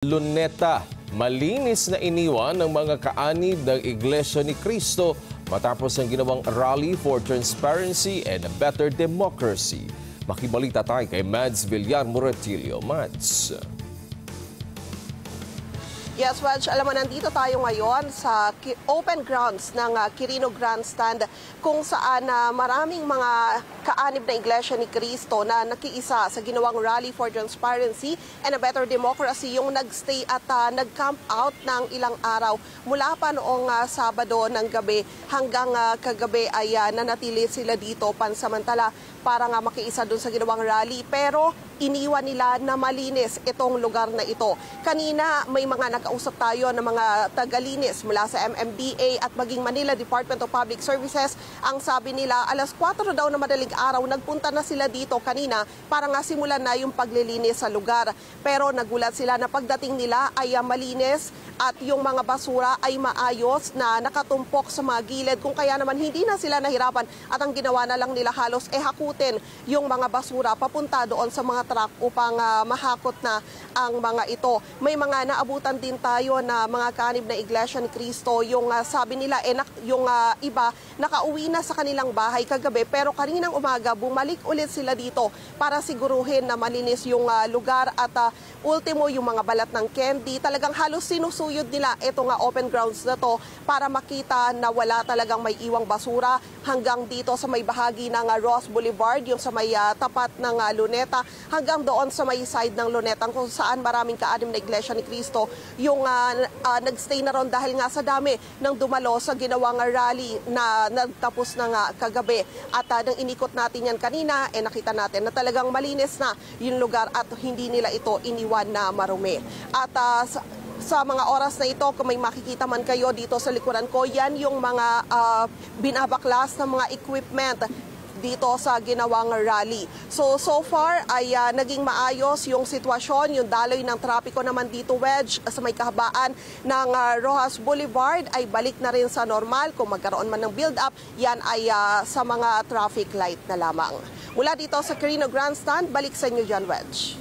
Luneta, malinis na iniwan ng mga kaanib ng Iglesia ni Cristo matapos ang ginawang Rally for Transparency and a Better Democracy. Makibalita tayo kay Mads Villar Moratilio. Mads. Yes, Wedge, alam mo, nandito tayo ngayon sa open grounds ng Quirino Grandstand kung saan maraming mga kaanib na Iglesia ni Cristo na nakiisa sa ginawang Rally for Transparency and a Better Democracy yung nagstay at nag-camp out ng ilang araw mula pa noong Sabado ng gabi hanggang kagabi ay nanatili sila dito pansamantala para nga makiisa dun sa ginawang rally. Pero iniwan nila na malinis itong lugar na ito. Kanina may mga nakausap tayo ng mga tagalinis mula sa MMDA at maging Manila Department of Public Services. Ang sabi nila, alas 4 daw na madaling araw, nagpunta na sila dito kanina para nga simulan na yung paglilinis sa lugar. Pero nagulat sila na pagdating nila ay malinis at yung mga basura ay maayos na nakatumpok sa mga gilid. Kung kaya naman hindi na sila nahirapan at ang ginawa na lang nila halos hakutin yung mga basura papunta doon sa mga truck upang mahakot na ang mga ito. May mga naabutan din tayo na mga kaanib na Iglesia ni Cristo. Yung sabi nila, yung iba nakauwi na sa kanilang bahay kagabi pero kaninang umaga bumalik ulit sila dito para siguruhin na malinis yung lugar at ultimo yung mga balat ng candy. Talagang halos sinusuyod nila ito nga open grounds na to para makita na wala talagang may iwang basura hanggang dito sa may bahagi ng Ross Boulevard, yung sa may tapat ng Luneta, hanggang doon sa may side ng Luneta kung saan maraming kaanib na Iglesia ni Cristo yung nagstay na ron dahil nga sa dami ng dumalo sa ginawang rally na nagtapos ng kagabi. At nang inikot natin yan kanina, nakita natin na talagang malinis na yung lugar at hindi nila ito iniwan na marumi. At sa mga oras na ito, kung may makikita man kayo dito sa likuran ko, yan yung mga binabaklas ng mga equipment dito sa ginawang rally. So far ay naging maayos yung sitwasyon. Yung daloy ng trapiko naman dito, Wedge, sa may kahabaan ng Rojas Boulevard ay balik na rin sa normal. Kung magkaroon man ng build-up, yan ay sa mga traffic light na lamang. Mula dito sa Quirino Grandstand, balik sa inyo dyan, Wedge.